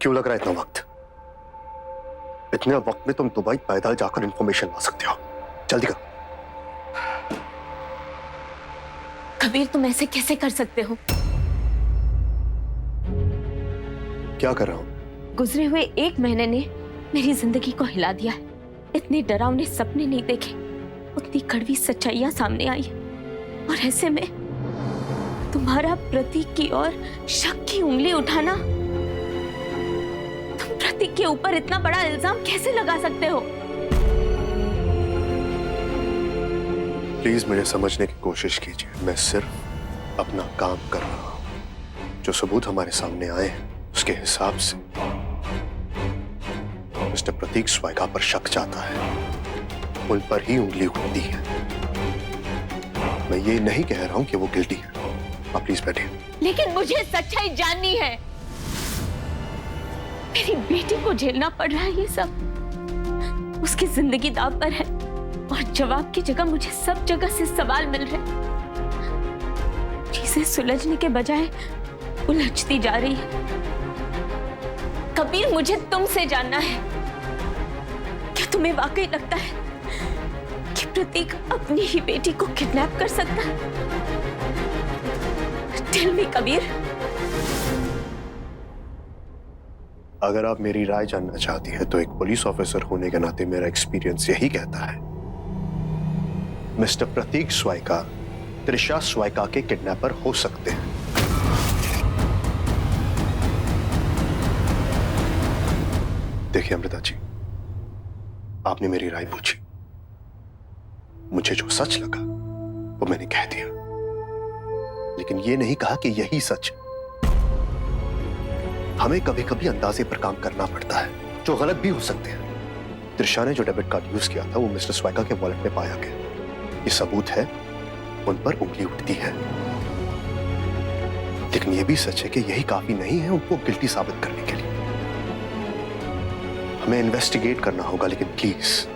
क्यों लग रहा है इतना वक्त? इतने वक्त में तुम दुबई पैदल जाकर इंफॉर्मेशन ला सकते हो। जल्दी करो। कबीर, तुम ऐसे कैसे कर सकते हो? क्या कर रहा हूं? गुजरे हुए 1 महीने ने मेरी जिंदगी को हिला दिया है। इतने डरावने सपने नहीं देखे, उतनी कड़वी सच्चाइयां सामने आई है। और ऐसे में तुम्हारा प्रतीक की ओर शक की उंगली उठाना, तुम प्रतीक के ऊपर इतना बड़ा इल्जाम कैसे लगा सकते हो? प्लीज मुझे समझने की कोशिश कीजिए। मैं सिर्फ अपना काम कर रहा हूं। जो सबूत हमारे सामने आए हैं उसके हिसाब से मिस्टर प्रतीक स्वाइका पर शक जाता है, उन पर ही उंगली उठती है। मैं ये नहीं कह रहा हूं कि वो गिल्टी है। आप प्लीज बैठिए। लेकिन मुझे सच्चाई जाननी है। मेरी बेटी को झेलना पड़ रहा है ये सब। उसकी जिंदगी दांव पर है और जवाब की जगह मुझे सब जगह से सवाल मिल रहे हैं। चीजें सुलझने के बजाय उलझती जा रही है। कबीर, मुझे तुमसे जानना है, क्या तुम्हें वाकई लगता है कि प्रतीक अपनी ही बेटी को किडनैप कर सकता है? Tell me Kabir. अगर आप मेरी राय जानना चाहती हैं तो एक पुलिस ऑफिसर होने के नाते मेरा एक्सपीरियंस यही कहता है मिस्टर प्रतीक स्वाइका त्रिशा स्वाइका के किडनैपर हो सकते हैं। देखिए अमृता जी, आपने मेरी राय पूछी, मुझे जो सच लगा वो मैंने कह दिया, लेकिन ये नहीं कहा कि यही सच है। हमें कभी कभी अंदाजे पर काम करना पड़ता है, जो गलत भी हो सकते हैं। त्रिशा ने जो डेबिट कार्ड यूज किया था वो मिस्टर स्वाइका के वॉलेट में पाया गया। ये सबूत है, उन पर उंगली उठती है। लेकिन ये भी सच है कि यही काफी नहीं है उनको गिल्टी साबित करने के लिए। हमें इन्वेस्टिगेट करना होगा, लेकिन प्लीज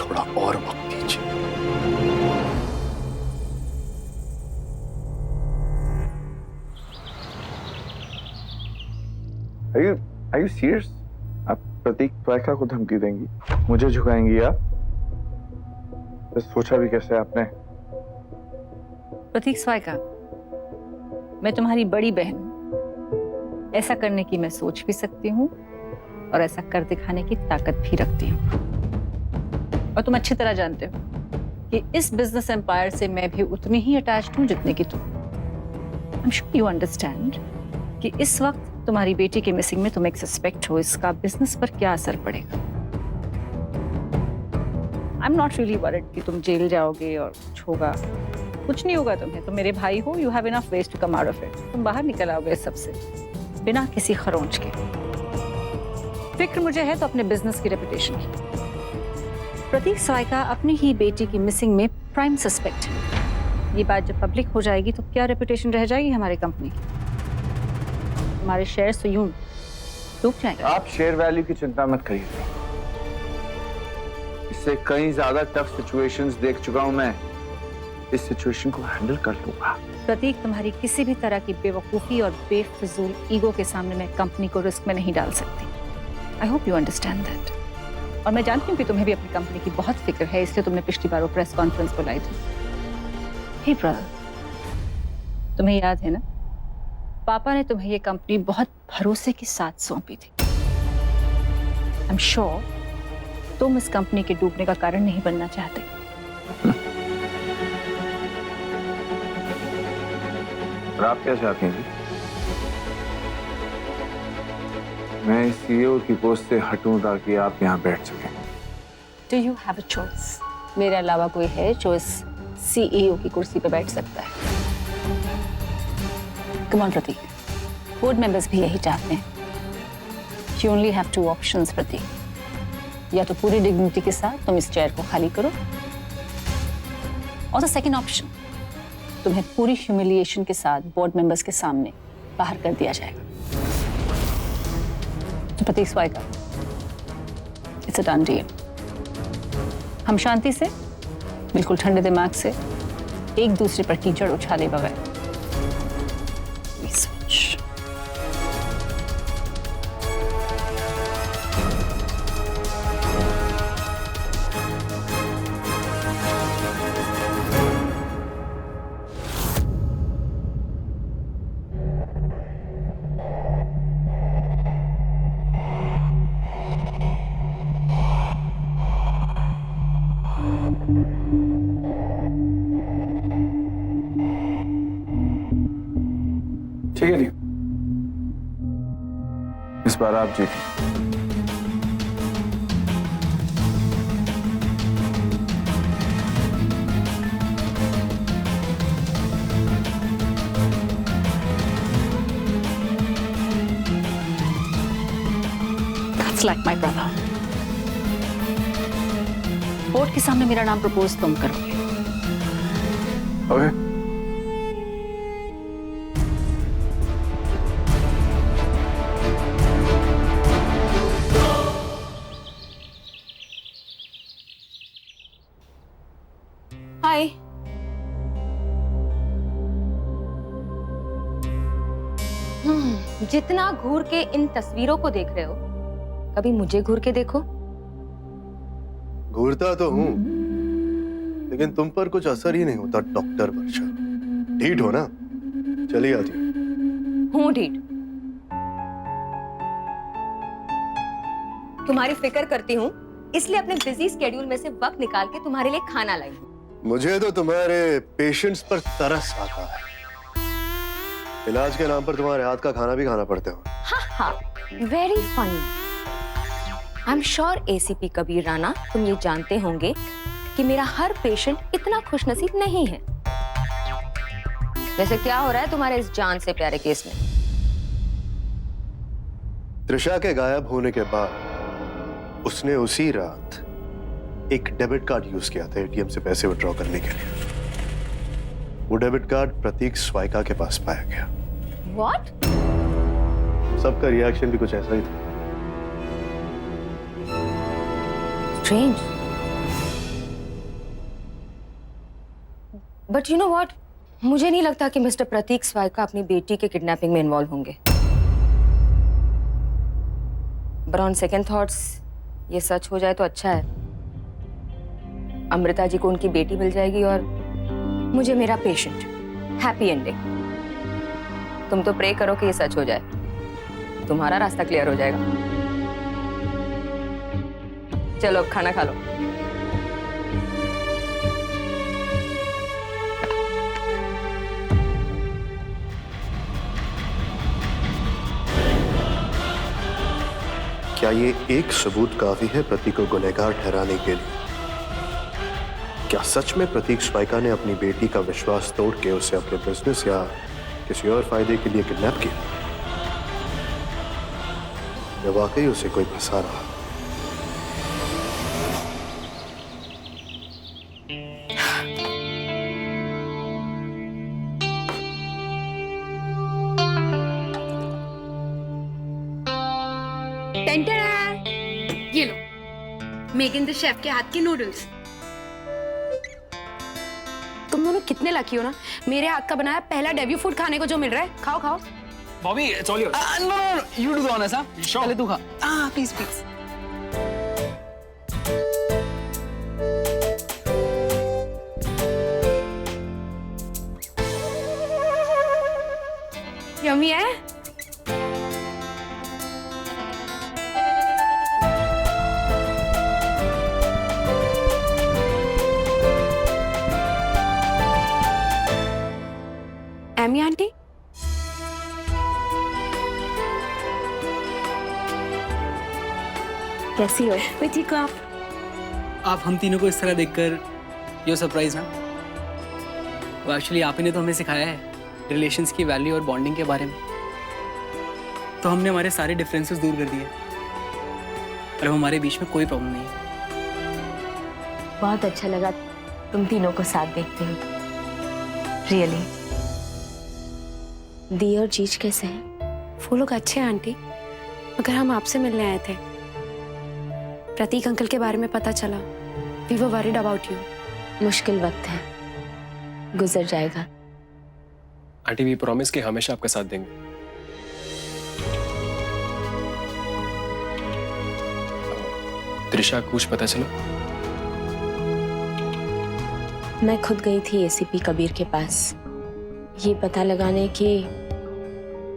थोड़ा और वक्त दीजिए। Are you serious? आप प्रतीक स्वाइका को धमकी देंगी, मुझे झुकाएंगी आप? तो सोचा भी कैसे आपने? प्रतीक स्वाइका, मैं तुम्हारी बड़ी बहन हूं। ऐसा करने की मैं सोच भी सकती हूँ और ऐसा कर दिखाने की ताकत भी रखती हूँ। और तुम अच्छी तरह जानते हो कि इस बिजनेस एम्पायर से मैं भी उतनी ही अटैच्ड हूँ जितने की तुम। I'm sure you understand कि इस वक्त तुम्हारी बेटी के मिसिंग में तुम एक सस्पेक्ट हो, इसका बिजनेस पर क्या असर पड़ेगा। I'm not really worried कि तुम जेल जाओगे और कुछ होगा। कुछ नहीं होगा तुम्हें, तुम मेरे भाई हो, you have enough ways to come out of it। तुम बाहर निकल आओगे इस सबसे बिना किसी खरोंच के। फिक्र मुझे है तो अपने बिजनेस की रेपुटेशन की। प्रतीक स्वाइका अपनी ही बेटी की मिसिंग में प्राइम सस्पेक्ट है। ये बात जब पब्लिक हो जाएगी तो क्या रेपुटेशन रह जाएगी हमारी कंपनी की? हमारे शेयर्स तो यूं डूब जाएंगे। आप शेयर वैल्यू की चिंता मत करिए, इससे कई ज्यादा टफ सिचुएशंस देख चुका हूं मैं। इस सिचुएशन को हैंडल कर लूंगा। प्रतीक, तुम्हारी किसी भी तरह की बेवकूफी और बेफिजूल ईगो के सामने मैं कंपनी को रिस्क में नहीं डाल सकती। I hope you understand that. और मैं जानती हूँ कि तुम्हें भी अपनी कंपनी की बहुत फिक्र है, इसलिए तुमने पिछली बार वो प्रेस कॉन्फ्रेंस बुलाई थी। हे ब्रदर, तुम्हें याद है ना, पापा ने तुम्हें ये कंपनी बहुत भरोसे के साथ सौंपी थी। आई एम श्योर तुम इस कंपनी के डूबने का कारण नहीं बनना चाहते। और आप क्या चाहती हैं? मैं सीईओ की पोस्ट से हटूं ताकि आप यहाँ बैठ सकें। Do you have a choice? मेरे अलावा कोई है जो इस सीईओ की कुर्सी पर बैठ सकता है? Come on Prateek, board members भी यही चाहते हैं। You only have 2 options Prateek. या तो पूरी डिग्निटी के साथ तुम इस चेयर को खाली करो, और द सेकंड ऑप्शन, तुम्हें पूरी ह्यूमिलिएशन के साथ बोर्ड मेंबर्स के सामने बाहर कर दिया जाएगा। तो प्रतीक स्वाइका, इट्स अ डन डील। हम शांति से, बिल्कुल ठंडे दिमाग से, एक दूसरे पर कीचड़ उछाले बगैर ठीक है, ठीक। इस बार आप जीते। That's like my brother. Court के सामने मेरा नाम प्रपोज तुम करोगे। ओके। हाय। जितना घूर के इन तस्वीरों को देख रहे हो, कभी मुझे घूर के देखो। घूरता तो हूं, लेकिन तुम पर कुछ असर ही नहीं होता डॉक्टर वर्षा। ढीठ हो ना, चली आती हूँ ढीठ। तुम्हारी फिक्र करती हूँ, इसलिए अपने बिजी स्केड्यूल में से वक्त निकाल के तुम्हारे लिए खाना लाई हूँ। मुझे तो तुम्हारे पेशेंट्स पर तरस आता है। इलाज के नाम पर तुम्हारे हाथ का खाना भी खाना पड़ता है। हाँ, very funny. I am sure ACP Kabir Rana, तुम ये जानते होंगे कि मेरा हर पेशेंट इतना खुशनसीब नहीं है। जैसे क्या हो रहा है तुम्हारे इस जान से प्यारे केस में। त्रिशा के गायब होने के बाद उसने उसी रात एक डेबिट कार्ड यूज किया था एटीएम से पैसे विड्रॉ करने के लिए। वो डेबिट कार्ड प्रतीक स्वाइका के पास पाया गया। What? सबका रिएक्शन भी कुछ ऐसा ही था। Strange. But you know what? मुझे नहीं लगता कि मिस्टर प्रतीक स्वाइका अपनी बेटी के किडनैपिंग में इन्वॉल्व होंगे। But on second thoughts, ये सच हो जाए तो अच्छा है। अमृता जी को उनकी बेटी मिल जाएगी और मुझे मेरा पेशेंट। Happy ending. तुम तो प्रे करो कि ये सच हो जाए, तुम्हारा रास्ता क्लियर हो जाएगा। चलो अब खाना खा लो। क्या ये एक सबूत काफी है प्रतीक को गुनहगार ठहराने के लिए? क्या सच में प्रतीक स्वाइका ने अपनी बेटी का विश्वास तोड़ के उसे अपने बिजनेस या किसी और फायदे के लिए किडनैप किया? या वाकई उसे कोई फंसा रहा? ये लो मेगन द शेफ के हाथ के नूडल्स। तुम दोनों कितने लकी हो ना, मेरे हाथ का बनाया पहला डेब्यू फूड खाने को जो मिल रहा है। खाओ खाओ। Bobby it's all yours. No no you do the honours. हां पहले तू खा। Please please. यम्मी है। एमी आंटी, कैसी हो? मैं ठीक हूँ। आप हम तीनों को इस तरह देखकर यो सरप्राइज ना। वो एक्चुअली आप ही ने तो हमें सिखाया है रिलेशंस की वैल्यू और बॉन्डिंग के बारे में। तो हमने हमारे सारे डिफरेंसेस दूर कर दिए और अब हमारे बीच में कोई प्रॉब्लम नहीं है। बहुत अच्छा लगा तुम तीनों को साथ देखते हुए। रियली। दी और जीज कैसे हैं? वो लोग अच्छे हैं आंटी, मगर हम आपसे मिलने आए थे। प्रतीक अंकल के बारे में पता चला। We were worried about you. मुश्किल वक्त है, गुजर जाएगा। आंटी वी प्रॉमिस कि हमेशा आपका साथ देंगे। त्रिशा कुछ पता चला? मैं खुद गई थी एसीपी कबीर के पास, ये पता लगाने कि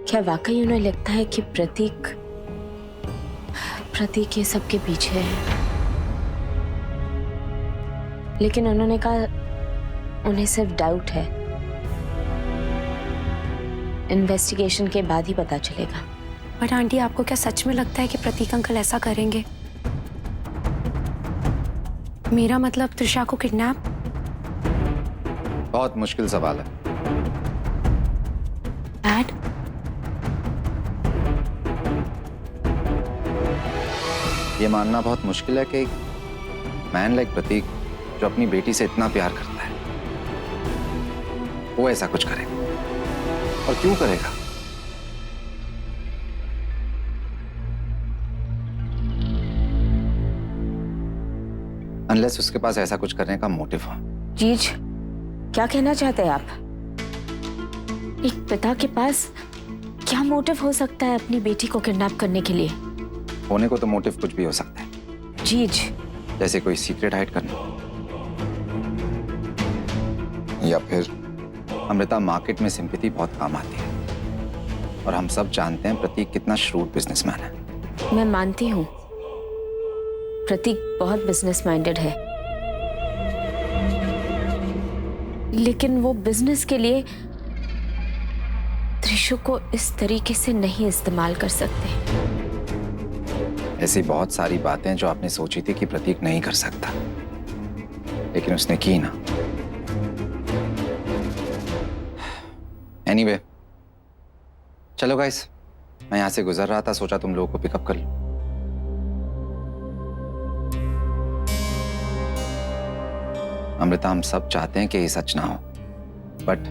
क्या वाकई उन्हें लगता है कि प्रतीक ये सबके पीछे है। लेकिन उन्होंने कहा उन्हें सिर्फ डाउट है। इन्वेस्टिगेशन के बाद ही पता चलेगा। बट आंटी, आपको क्या सच में लगता है कि प्रतीक अंकल ऐसा करेंगे? मेरा मतलब त्रिशा को किडनैप? बहुत मुश्किल सवाल है। डैड, ये मानना बहुत मुश्किल है कि मैन लाइक प्रतीक, जो अपनी बेटी से इतना प्यार करता है, वो ऐसा कुछ करेगा। और क्यों करेगा? अनलेस उसके पास ऐसा कुछ करने का मोटिव हो। जीज, क्या कहना चाहते हैं आप? एक पिता के पास क्या मोटिव हो सकता है अपनी बेटी को किडनैप करने के लिए? होने को तो मोटिव कुछ भी हो सकता है। जीज, जैसे कोई सीक्रेट हाइड करना, या फिर अमृता मार्केट में सिंपैथी बहुत काम आती है, और हम सब जानते हैं प्रतीक कितना श्रूड बिजनेसमैन है। मैं मानती हूँ प्रतीक बहुत बिजनेस माइंडेड है, लेकिन वो बिजनेस के लिए त्रिशु को इस तरीके से नहीं इस्तेमाल कर सकते। ऐसी बहुत सारी बातें जो आपने सोची थी कि प्रतीक नहीं कर सकता, लेकिन उसने की ना। एनीवे, चलो गाइस, मैं यहां से गुजर रहा था, सोचा तुम लोगों को पिकअप कर लूं। अमृता, हम सब चाहते हैं कि ये सच ना हो, बट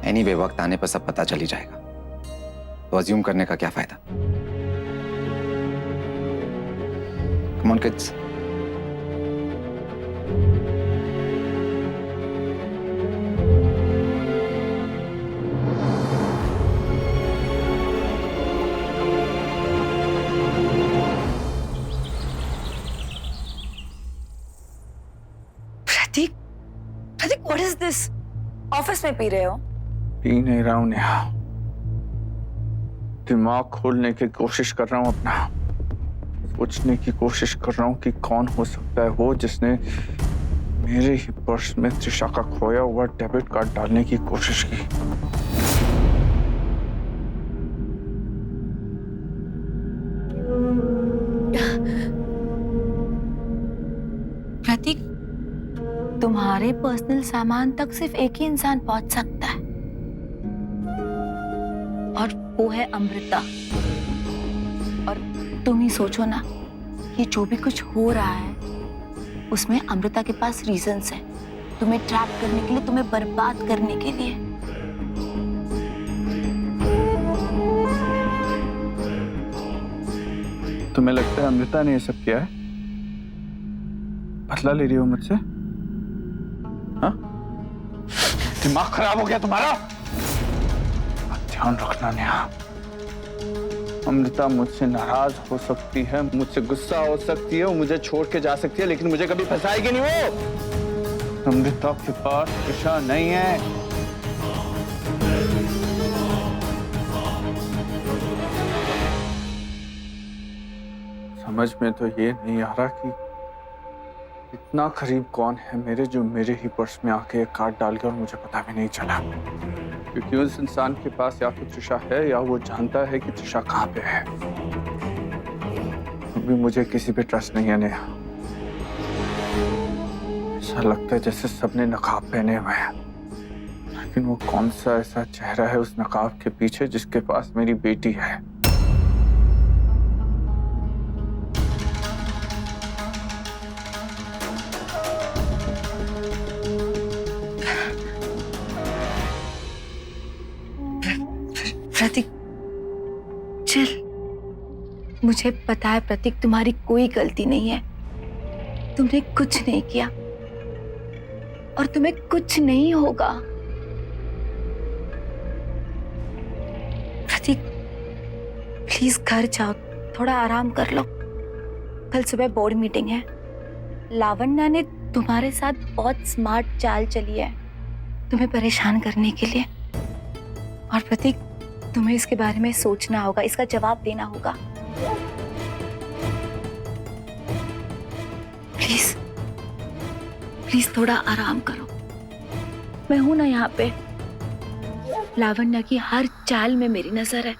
एनीवे वक्त आने पर सब पता चल ही जाएगा, तो अज्यूम करने का क्या फायदा। Come on kids. Prateek, what is this? Office में पी रहे हो? पी नहीं रहा हूं नेहा, दिमाग खोलने की कोशिश कर रहा हूं अपना। सोचने की कोशिश कर रहा हूं कि कौन हो सकता है वो जिसने मेरे ही पर्स में त्रिशा का खोया हुआ डेबिट कार्ड डालने की कोशिश की। प्रतीक, तुम्हारे पर्सनल सामान तक सिर्फ एक ही इंसान पहुंच सकता है, और वो है अमृता। और तुम ही सोचो ना कि जो भी कुछ हो रहा है उसमें अमृता के पास रीजंस हैं, तुम्हें ट्रैप करने के लिए, तुम्हें बर्बाद करने के लिए। तुम्हें लगता है अमृता ने ये सब किया है? बदला ले रही हो मुझसे? हाँ? दिमाग खराब हो गया तुम्हारा? ध्यान रखना नेहा, अमृता मुझसे नाराज हो सकती है, मुझसे गुस्सा हो सकती है, वो मुझे छोड़ के जा सकती है, लेकिन मुझे कभी फंसाएगी नहीं वो। अमृता के पास त्रिशा नहीं है। समझ में तो ये नहीं आ रहा कि इतना करीब कौन है मेरे, जो मेरे ही पर्स में आके एक कार्ड डाल गया और मुझे पता भी नहीं चला। क्योंकि उस इंसान के पास या तो त्रिशा है या वो जानता है कि त्रिशा कहाँ पे है। अभी मुझे किसी पे ट्रस्ट नहीं है नेहा। ऐसा लगता है जैसे सबने नकाब पहने हुए हैं, लेकिन वो कौन सा ऐसा चेहरा है उस नकाब के पीछे जिसके पास मेरी बेटी है। प्रतीक, चिल। मुझे पता है प्रतीक, तुम्हारी कोई गलती नहीं है, तुमने कुछ नहीं किया और तुम्हें कुछ नहीं होगा। प्रतीक, प्लीज घर जाओ, थोड़ा आराम कर लो। कल सुबह बोर्ड मीटिंग है। लावण्या ने तुम्हारे साथ बहुत स्मार्ट चाल चली है तुम्हें परेशान करने के लिए, और प्रतीक तुम्हें इसके बारे में सोचना होगा, इसका जवाब देना होगा। प्लीज प्लीज थोड़ा आराम करो, मैं हूं ना यहाँ पे। लावण्या की हर चाल में मेरी नजर है।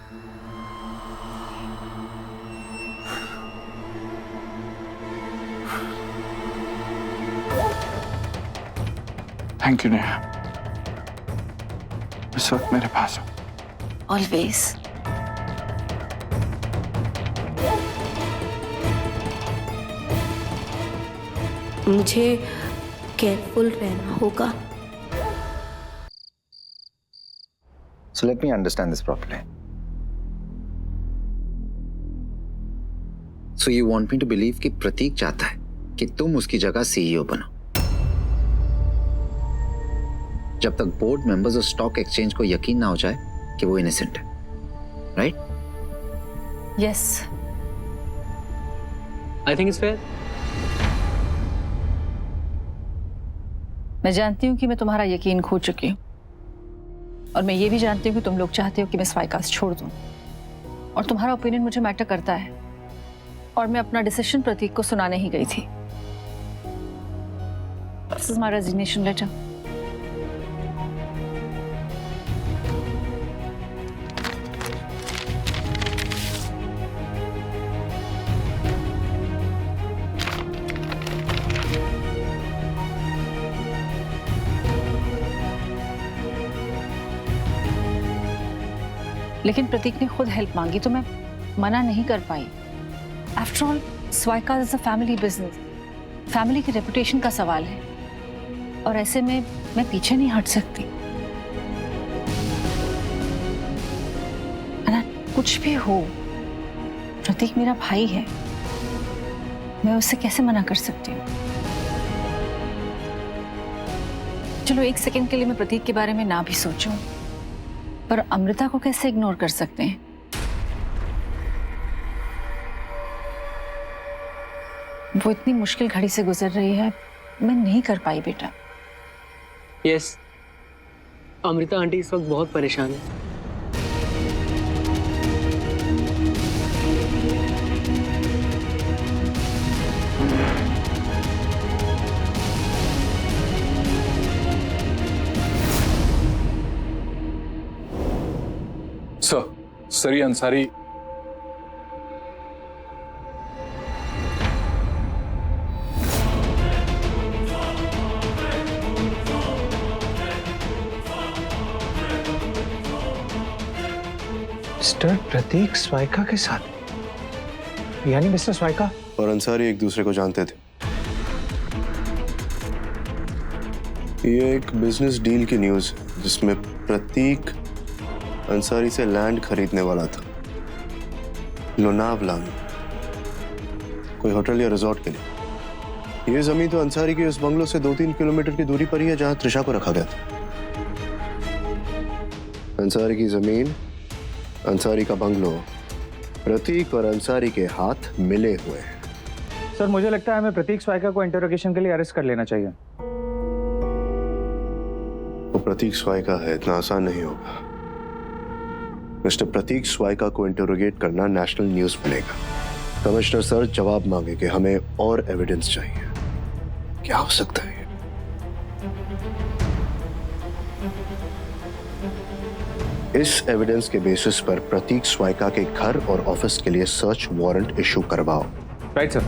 थैंक यू नेहा, इस वक्त मेरे पास हो। ऑलवेज। मुझे केयरफुल रहना होगा। So let me understand this properly. So you want me to believe कि प्रतीक चाहता है कि तुम उसकी जगह सीईओ बनो, जब तक बोर्ड मेंबर्स और स्टॉक एक्सचेंज को यकीन ना हो जाए कि वो इनोसेंट है, right? Yes. I think it's fair. मैं जानती हूँ कि मैं तुम्हारा यकीन खो चुकी हूँ, और मैं ये भी जानती हूँ कि तुम लोग चाहते हो कि मैं स्वाइकास छोड़ दूँ, और तुम्हारा ओपिनियन मुझे मैटर करता है, और मैं अपना डिसीजन प्रतीक को सुनाने ही गई थी। This is my resignation letter. लेकिन प्रतीक ने खुद हेल्प मांगी तो मैं मना नहीं कर पाई। After all Swaika is a family business, family की रेपुटेशन का सवाल है, और ऐसे में मैं पीछे नहीं हट सकती। ना, कुछ भी हो, प्रतीक मेरा भाई है, मैं उससे कैसे मना कर सकती हूँ? चलो एक सेकंड के लिए मैं प्रतीक के बारे में ना भी सोचूं, पर अमृता को कैसे इग्नोर कर सकते हैं? वो इतनी मुश्किल घड़ी से गुजर रही है, मैं नहीं कर पाई बेटा। यस, अमृता आंटी इस वक्त बहुत परेशान है। सर ये अंसारी मिस्टर प्रतीक स्वाइका के साथ, यानी मिस्टर स्वाइका और अंसारी एक दूसरे को जानते थे। ये एक बिजनेस डील की न्यूज़ है जिसमें प्रतीक अंसारी से लैंड खरीदने वाला था, लोनावला में, कोई होटल या रिजॉर्ट के लिए। ये जमीन तो अंसारी के उस बंगलों से 2-3 किलोमीटर की दूरी पर ही है जहां त्रिशा को रखा गया था। अंसारी की जमीन, अंसारी का बंगलो, प्रतीक और अंसारी के हाथ मिले हुए हैं। सर मुझे लगता है हमें प्रतीक स्वाइका को इंटरोगेशन के लिए अरेस्ट कर लेना चाहिए। वो प्रतीक स्वाइका है, इतना आसान नहीं होगा। मिस्टर प्रतीक स्वाइका को इंटरोगेट करना नेशनल न्यूज़ बनेगा। कमिश्नर सर जवाब मांगे कि हमें और एविडेंस चाहिए। क्या हो सकता है? इस एविडेंस के बेसिस पर प्रतीक स्वाइका के घर और ऑफिस के लिए सर्च वारंट इशू करवाओ। Right sir.